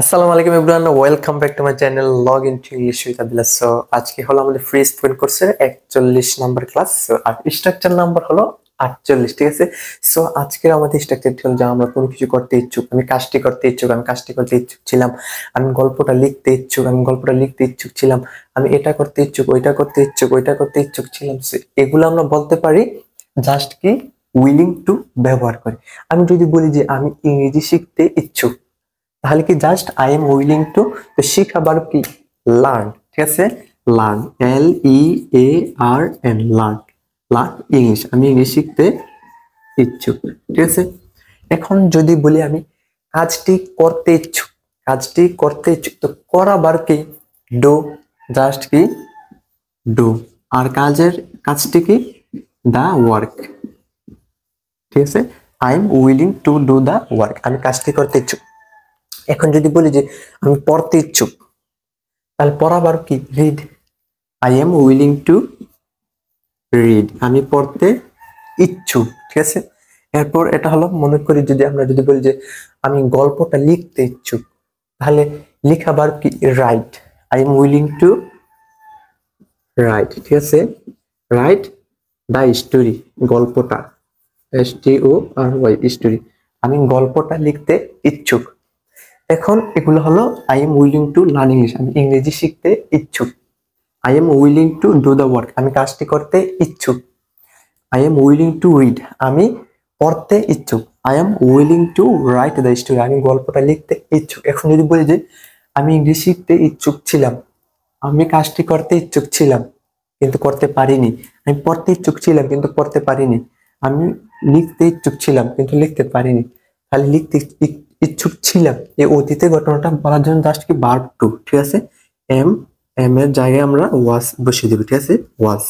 আসসালামু আলাইকুম everyone, welcome back to my channel log in to English with Abdullah. So আজকে হলো আমাদের ফ্রি স্পোকেন কোর্সের 41 নাম্বার ক্লাস। সো আর স্ট্রাকচার নাম্বার হলো 48, ঠিক আছে। সো আজকের আমাদের স্ট্রাকচারটি হলো যে আমরা কোনো কিছু করতে ইচ্ছুক, আমি কাজটি করতে ইচ্ছুক, আমি কাজটি করতে ইচ্ছুক ছিলাম, আমি গল্পটা লিখতে ইচ্ছুক, আমি গল্পটা লিখতে ইচ্ছুক ছিলাম, আমি এটা করতে ইচ্ছুক, ওইটা করতে ইচ্ছুক, ওইটা করতে ইচ্ছুক ছিলাম। So, এগুলো আমরা বলতে পারি জাস্ট কি উইলিং টু ব্যবহার করে। আমি যদি বলি যে আমি ইংরেজি শিখতে ইচ্ছুক, তাহলে কি just I am willing two, তো শিখা ভার্ব কি লার্ন, ঠিক আছে। Learn, LEARN, learn, learn English, আমি ইংলিশ শিখতে ইচ্ছুক, ঠিক আছে। এখন যদি বলি আমি কাজটি করতে ইচ্ছুক, কাজটি করতে ইচ্ছুক, তো করা ভার্ব কি ডু, জাস্ট কি ডু, আর কাজটি কি দা ওয়ার্ক, ঠিক আছে। I am willing to do the work, আমি কাজটি করতে ইচ্ছুক। এখন যদি বলি যে আমি পড়তে ইচ্ছুক, তাহলে পড়া ভার্ব কি read, I am willing to read, আমি পড়তে ইচ্ছুক, ঠিক আছে। এরপর এটা হলো, মনে করি যদি আমরা যদি বলি যে আমি গল্পটা লিখতে ইচ্ছুক, তাহলে লেখা ভার্ব কি right, I am willing two right, ঠিক আছে। রাইট দা স্টোরি, গল্পটা, STORY স্টোরি, আমি গল্পটা লিখতে ইচ্ছুক। এখন এগুলো হলো I am willing to learn English, আমি ইংরেজি শিখতে ইচ্ছুক। I am willing to do the work, আমি কাজটি করতে ইচ্ছুক। I am willing to read, আমি পড়তে ইচ্ছুক। I am willing two write the story, আমি গল্পটা লিখতে ইচ্ছুক। এখন যদি বলি যে আমি ইংরেজি শিখতে ইচ্ছুক ছিলাম, আমি কাজটি করতে ইচ্ছুক ছিলাম কিন্তু করতে পারিনি, আমি পড়তে ইচ্ছুক ছিলাম কিন্তু পড়তে পারিনি, আমি লিখতে ইচ্ছুক ছিলাম কিন্তু লিখতে পারিনি, তাহলে লিখতে ইচ্ছুক ছিলাম এই অতীতে ঘটনাটা বলার জন্য জাস্ট কি ভার্ব টু, ঠিক আছে। এম, এম এর জায়গায় আমরা ওয়াজ বসিয়ে দেব, ঠিক আছে। ওয়াজ,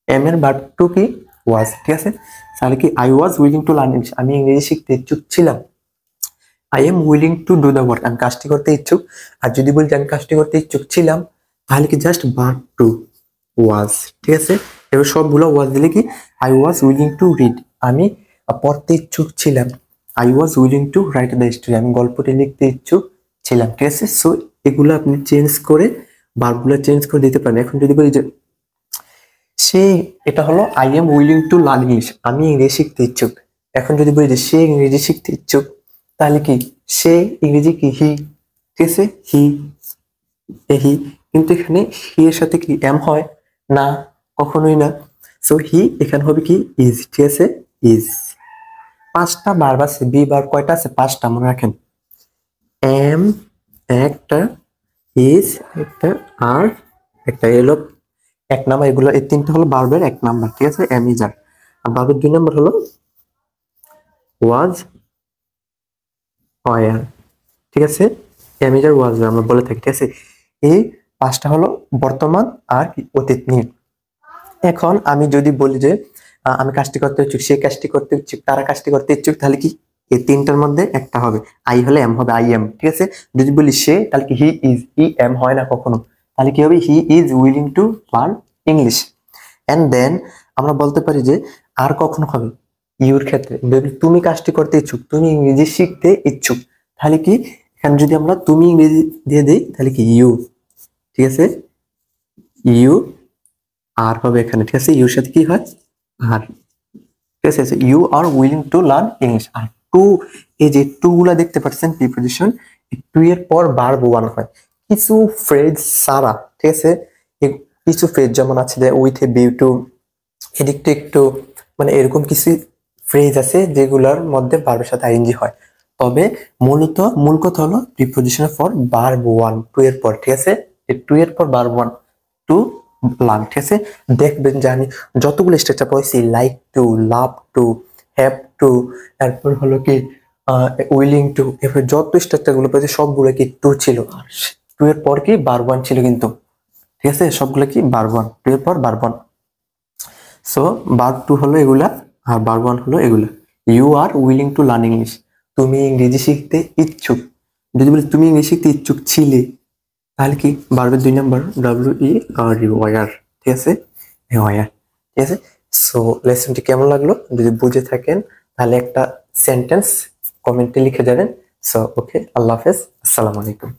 এম এর ভার্ব টু কি ওয়াজ, ঠিক আছে। তাহলে কি I was willing to learn English, আমি ইংরেজি শিখতে ইচ্ছুক ছিলাম। I am willing to do the work, আমি কাজটি করতে ইচ্ছুক। আর যদি বলি যে আমি কাজটি করতে ইচ্ছুক ছিলাম, তাহলে কি জাস্ট ভার্ব টু ওয়াজ, ঠিক আছে। এবার সবগুলো ওয়াজ দিলে কি I was willing to read, আমি পড়তে ইচ্ছুক ছিলাম। I was willing to write the story, আমি গল্পটি লিখতে ইচ্ছুক ছিলাম, ঠিক আছে। সো এগুলো আপনি চেঞ্জ করে ভার্বগুলো চেঞ্জ করে দিতে পারেন। এখন যদি বলি যে সে, এটা হলো I am willing to learn English, আমি ইংরেজি শিখতে ইচ্ছুক। এখন যদি বলি যে সে ইংরেজি শিখতে ইচ্ছুক, তাহলে কি সে ইংরেজি কি হি, ঠিক আছে। হি, হি, কিন্তু এখানে হি এর সাথে কি এম হয় না, কখনোই না। সো হি এখানে হবে কি ইজ, ঠিক আছে। ইজ, পাঁচটা ভার্ব আছে, বি ভার্ব কয়টা আছে, পাঁচটা, মনে রাখেন। এম একটা, ইজ একটা, আর একটা, এলো এক নাম্বার। এগুলো এই তিনটা হলো ভার্বের এক নাম্বার, ঠিক আছে। এম ইজ আর, আর ভার্বের দুই নাম্বার হলো ওয়াজ, ওয়ার, ঠিক আছে। এম ইজ আর ওয়াজ আমরা বলে থাকি, ঠিক আছে। এই পাঁচটা হলো বর্তমান আর কি অতীত নিয়ে। এখন আমি যদি বলি যে আমি কাজটি করতে ইচ্ছুক, সে কাজটি করতে ইচ্ছুক, তারা কাজটি করতে ইচ্ছুক, তাহলে কি এই তিনটার মধ্যে একটা হবে। আই হলে এম হবে, আই এম, ঠিক আছে। যদি বলি সে, তাহলে কি হি ইজ, ই এম হয় না কখনো, তাহলে কি হবে he is willing to learn English. And then আমরা বলতে পারি যে আর কখনো হবে ইউর ক্ষেত্রে, যদি তুমি কাজটি করতে ইচ্ছুক, তুমি ইংরেজি শিখতে ইচ্ছুক, তাহলে কি এখানে যদি আমরা তুমি ইংরেজি দিয়ে দিই, তাহলে কি ইউ, ঠিক আছে। ইউ আর হবে এখানে, ঠিক আছে। ইউর সাথে কি হয় আর, ঠিক আছে। You are willing to learn English. আর টু, এই যে টু গুলা দেখতে পাচ্ছেন প্রিপোজিশন, টু এর পর ভার্ব ওয়ান হয় কিছু ফ্রেজ সারা, ঠিক আছে। কিছু ফ্রেজ যেমন আছে যে উইথ এ ভিউ টু, এদিকটা একটু, মানে এরকম কিছু ফ্রেজ আছে যেগুলোর মধ্যে ভার্বের সাথে আইএনজি হয়। তবে মূল কথা হলো প্রিপোজিশনের পর ভার্ব ওয়ান, টু এর পর, ঠিক আছে। টু এর পর ভার্ব ওয়ান, টু লার্ন, ঠিক আছে। দেখবেন যে আমি যতগুলো স্ট্রাকচার পড়েছি, like to, love to, have to, এরপর হলো কি উইলিং টু, এরপর যত স্ট্রাকচার গুলো পড়েছি সবগুলো কি টু ছিল, আর টু এর পর কি ভার্ব ওয়ান ছিল কিন্তু, ঠিক আছে। সবগুলো কি ভার্ব ওয়ান, টু এর পর verb one. So verb two হলো এগুলা, আর ভার্ব ওয়ান হলো এগুলা। You are willing to learn English, তুমি ইংরেজি শিখতে ইচ্ছুক। যদি বলি তুমি ইংরেজি শিখতে ইচ্ছুক ছিলে, তাহলে কি ভার্বের দুই নাম্বার WERE, ওয়ার, ঠিক আছে। ওয়ার, ঠিক আছে। সো লেসনটি কেমন লাগলো, যদি বুঝে থাকেন তাহলে একটা সেন্টেন্স কমেন্টে লিখে যাবেন সো ওকে, আল্লাহ হাফেজ, আসসালামু আলাইকুম।